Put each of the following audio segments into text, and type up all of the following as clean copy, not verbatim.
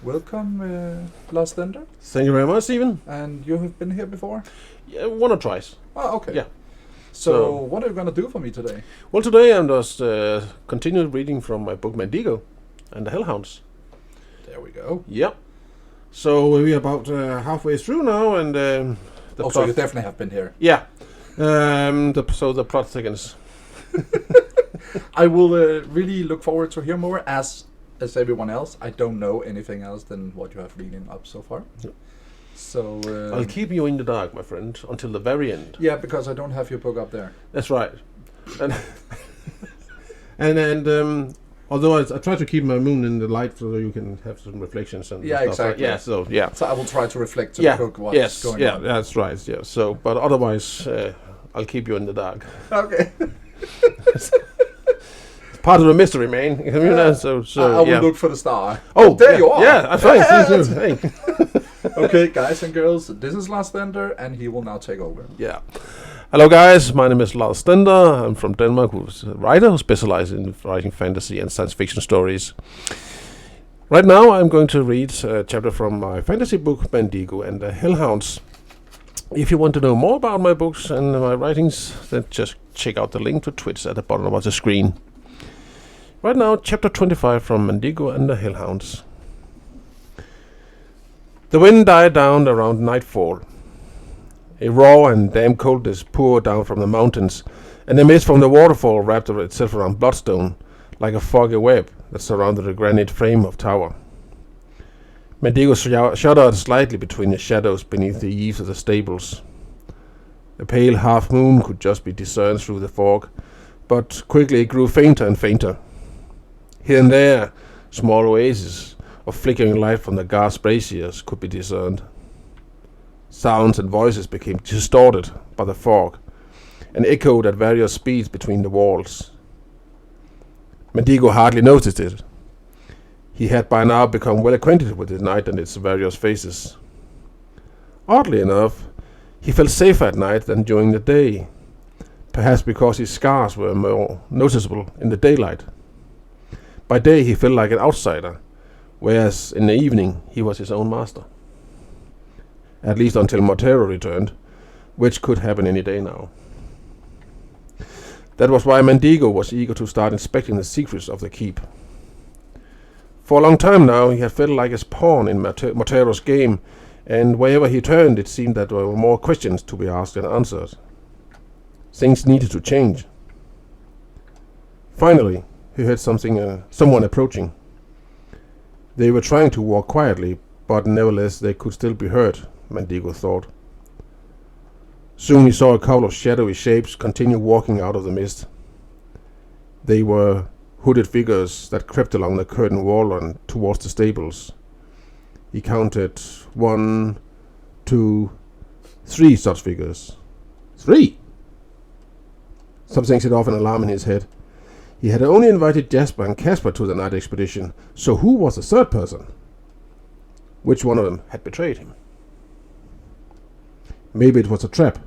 Welcome, Lars Stender. Thank you very much, Stephen. And you have been here before? Yeah, one or twice. Oh, okay. Yeah. So what are you going to do for me today? Well, today I'm just continuing reading from my book Mandigo and the Hellhounds. There we go. Yep. So we're about halfway through now, and so you definitely have been here. Yeah. So the plot thickens. I will really look forward to hear more. As everyone else, I don't know anything else than what you have reading up so far. Yep. So I'll keep you in the dark, my friend, until the very end. Yeah, because I don't have your book up there. That's right. And although I try to keep my moon in the light so you can have some reflections and stuff. Exactly. So I will try to reflect to the book what's going on. Yeah, that's right. Yeah. So, but otherwise, I'll keep you in the dark. Okay. Part of the mystery, man. So I will look for the star. Oh, there you are. Yeah, I'm fine. Hey. Okay, guys and girls, this is Lars Stender, and he will now take over. Yeah. Hello, guys. My name is Lars Stender. I'm from Denmark, who's a writer who specializes in writing fantasy and science fiction stories. Right now, I'm going to read a chapter from my fantasy book, Mandigo and the Hellhounds. If you want to know more about my books and my writings, then just check out the link to Twitch at the bottom of the screen. Right now, chapter 25 from Mandigo and the Hellhounds. The wind died down around nightfall. A raw and damp coldness poured down from the mountains, and the mist from the waterfall wrapped itself around Bloodstone, like a foggy web that surrounded the granite frame of tower. Mandigo shuddered slightly between the shadows beneath the eaves of the stables. The pale half-moon could just be discerned through the fog, but quickly it grew fainter and fainter. Here and there, small oases of flickering light from the gas braziers could be discerned. Sounds and voices became distorted by the fog and echoed at various speeds between the walls. Mandigo hardly noticed it. He had by now become well acquainted with the night and its various phases. Oddly enough, he felt safer at night than during the day, perhaps because his scars were more noticeable in the daylight. By day he felt like an outsider, whereas in the evening he was his own master. At least until Mortero returned, which could happen any day now. That was why Mandigo was eager to start inspecting the secrets of the keep. For a long time now he had felt like a pawn in Mortero's game, and wherever he turned it seemed that there were more questions to be asked than answered. Things needed to change. Finally, he heard someone approaching. They were trying to walk quietly, but nevertheless they could still be heard, Mandigo thought. Soon he saw a couple of shadowy shapes continue walking out of the mist. They were hooded figures that crept along the curtain wall and towards the stables. He counted 1, 2, 3 such figures. 3! Something set off an alarm in his head. He had only invited Jasper and Casper to the night expedition, so who was the third person? Which one of them had betrayed him? Maybe it was a trap.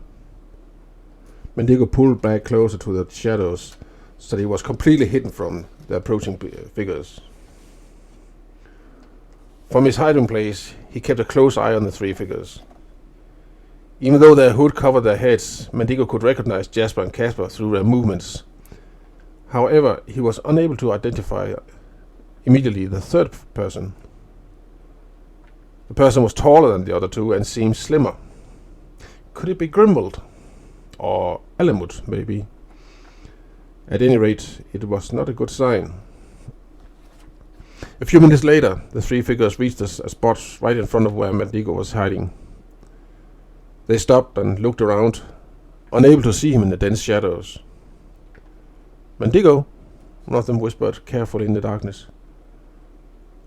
Mandigo pulled back closer to the shadows, so that he was completely hidden from the approaching figures. From his hiding place, he kept a close eye on the 3 figures. Even though their hood covered their heads, Mandigo could recognize Jasper and Casper through their movements. However, he was unable to identify immediately the third person. The person was taller than the other 2 and seemed slimmer. Could it be Grimwald? Or Alamut, maybe? At any rate, it was not a good sign. A few minutes later, the 3 figures reached a spot right in front of where Mandigo was hiding. They stopped and looked around, unable to see him in the dense shadows. "Mandigo," one of them whispered carefully in the darkness.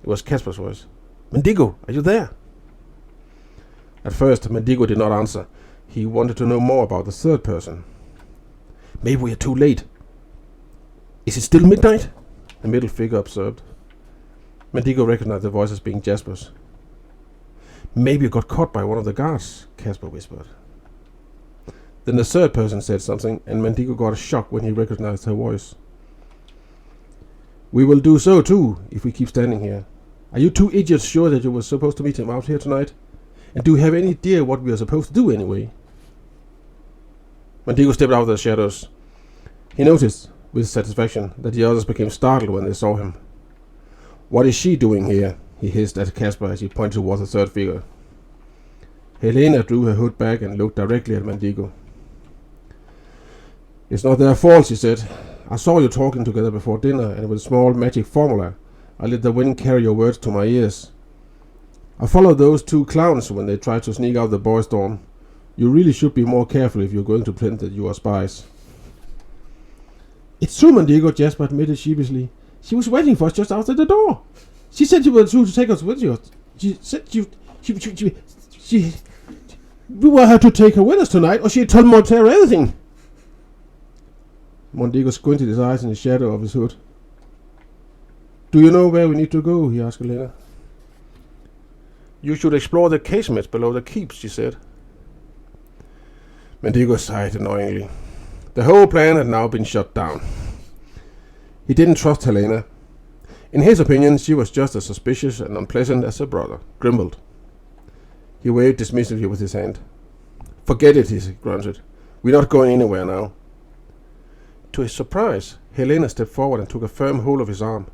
It was Casper's voice. "Mandigo, are you there?" At first, Mandigo did not answer. He wanted to know more about the third person. "Maybe we are too late." "Is it still midnight?" the middle figure observed. Mandigo recognized the voice as being Jasper's. "Maybe you got caught by one of the guards," Casper whispered. Then the third person said something, and Mandigo got a shock when he recognized her voice. "We will do so too, if we keep standing here. Are you two idiots sure that you were supposed to meet him out here tonight? And do you have any idea what we are supposed to do anyway? Mandigo stepped out of the shadows. He noticed, with satisfaction, that the others became startled when they saw him. What is she doing here? He hissed at Casper as he pointed towards the third figure. Helena drew her hood back and looked directly at Mandigo. It's not their fault, she said. I saw you talking together before dinner, and with a small magic formula, I let the wind carry your words to my ears. I followed those two clowns when they tried to sneak out the boys' dorm. You really should be more careful if you're going to pretend that you are spies. It's true, Mandigo, Jasper admitted sheepishly. She was waiting for us just outside the door. She said you were true to take us with you. She said we were her to take her with us tonight, or she told Montero anything. Mandigo squinted his eyes in the shadow of his hood. Do you know where we need to go? He asked Helena. You should explore the casemates below the keep, she said. Mandigo sighed annoyingly. The whole plan had now been shut down. He didn't trust Helena. In his opinion, she was just as suspicious and unpleasant as her brother, Grimald. He waved dismissively with his hand. Forget it, he grunted. We're not going anywhere now. To his surprise, Helena stepped forward and took a firm hold of his arm.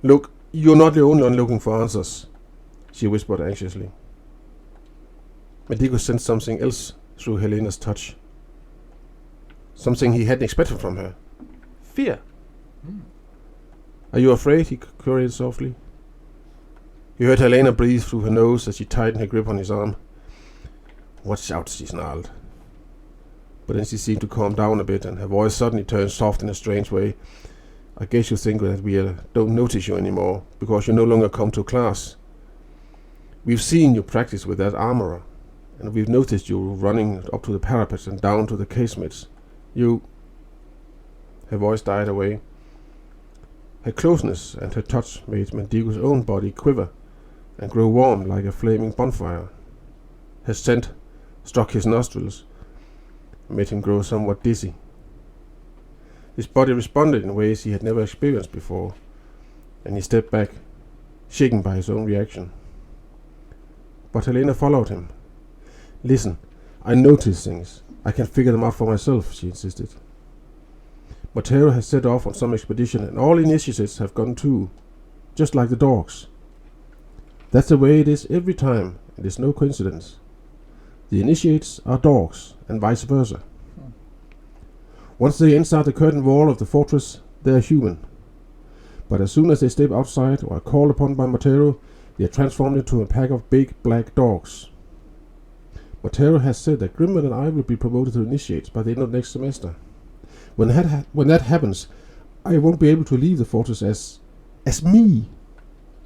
Look, you're not the only one looking for answers, she whispered anxiously. Mandigo sensed something else through Helena's touch. Something he hadn't expected from her. Fear. Are you afraid? He queried softly. He heard Helena breathe through her nose as she tightened her grip on his arm. Watch out, she snarled. But then she seemed to calm down a bit, and her voice suddenly turned soft in a strange way. I guess you think that we don't notice you anymore, because you no longer come to class. We've seen you practice with that armorer, and we've noticed you running up to the parapets and down to the casemates. Her voice died away. Her closeness and her touch made Mandigo's own body quiver and grow warm like a flaming bonfire. Her scent struck his nostrils and made him grow somewhat dizzy. His body responded in ways he had never experienced before, and he stepped back, shaken by his own reaction. But Helena followed him. Listen, I notice things. I can figure them out for myself, she insisted. Montero has set off on some expedition, and all initiates have gone too, just like the dogs. That's the way it is every time, and it's no coincidence. The initiates are dogs, and vice versa. Once they're inside the curtain wall of the fortress, they're human. But as soon as they step outside or are called upon by Montero, they are transformed into a pack of big black dogs. Montero has said that Grimman and I will be promoted to initiates by the end of next semester. When that happens, I won't be able to leave the fortress as me.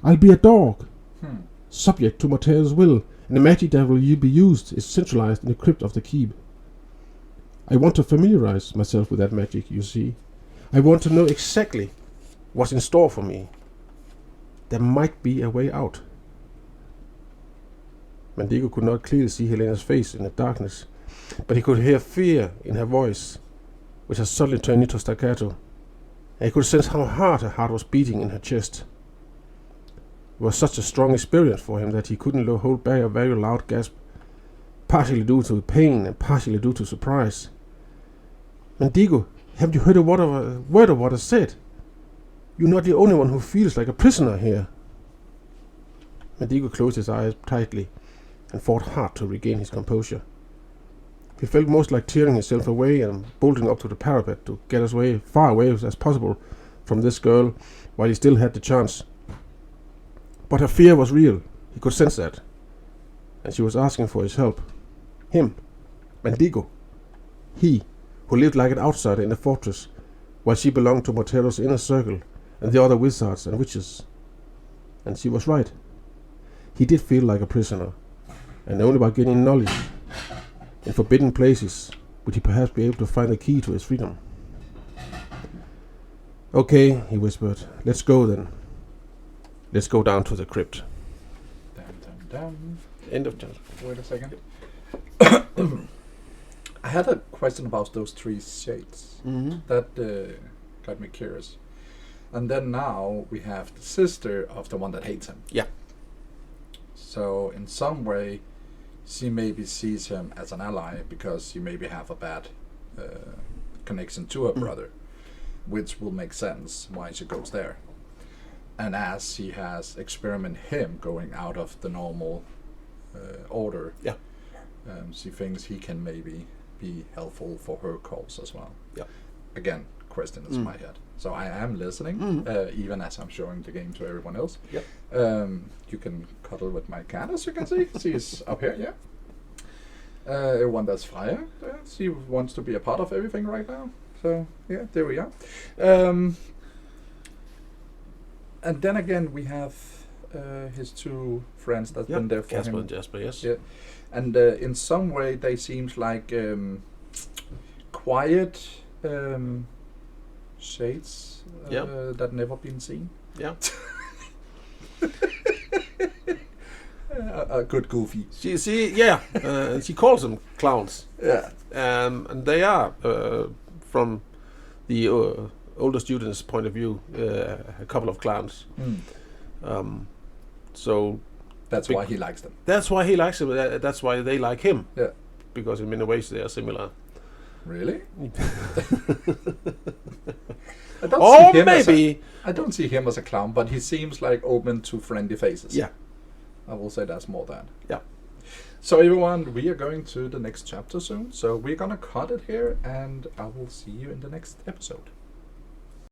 I'll be a dog, subject to Montero's will, and the magic that will be used is centralized in the crypt of the keep. I want to familiarize myself with that magic, you see. I want to know exactly what's in store for me. There might be a way out. Mandigo could not clearly see Helena's face in the darkness, but he could hear fear in her voice, which had suddenly turned into staccato, and he could sense how hard her heart was beating in her chest. It was such a strong experience for him that he couldn't hold back a very loud gasp, partially due to pain and partially due to surprise. Mandigo, haven't you heard a word of what I said? You're not the only one who feels like a prisoner here. Mandigo closed his eyes tightly and fought hard to regain his composure. He felt most like tearing himself away and bolting up to the parapet to get as far away as possible from this girl while he still had the chance. But her fear was real, he could sense that, and she was asking for his help. Him, Mandigo, he who lived like an outsider in the fortress, while she belonged to Montero's inner circle and the other wizards and witches. And she was right. He did feel like a prisoner, and only by gaining knowledge in forbidden places would he perhaps be able to find the key to his freedom. Okay, he whispered. Let's go then. Let's go down to the crypt. Damn. End of chapter. Wait a second. I had a question about those three shades. Mm-hmm. That got me curious. And then now we have the sister of the one that hates him. Yeah. So in some way, she maybe sees him as an ally because he maybe have a bad connection to her brother, which will make sense why she goes there. And as he has experimented him going out of the normal order, Yeah. She thinks he can maybe be helpful for her cause as well. Yeah. Again, question in my head. So I am listening, even as I'm showing the game to everyone else. Yep. You can cuddle with my cat, as you can see. She's up here, yeah. Everyone that's Freya, she wants to be a part of everything right now. So, yeah, there we are. And then again, we have his two friends that's been there for Casper him. and Jasper, yes. Yeah. And in some way, they seems like quiet shades that never been seen. Yeah. A good goofy. She calls them clowns. Yeah. And they are, from the older students' point of view, a couple of clowns. So that's why he likes them. That's why he likes them. That's why they like him. Yeah. Because in many ways they are similar. Really? I don't see him as a clown, but he seems like open to friendly faces. Yeah. I will say that's more that. Yeah. So everyone, we are going to the next chapter soon. So we're gonna cut it here, and I will see you in the next episode.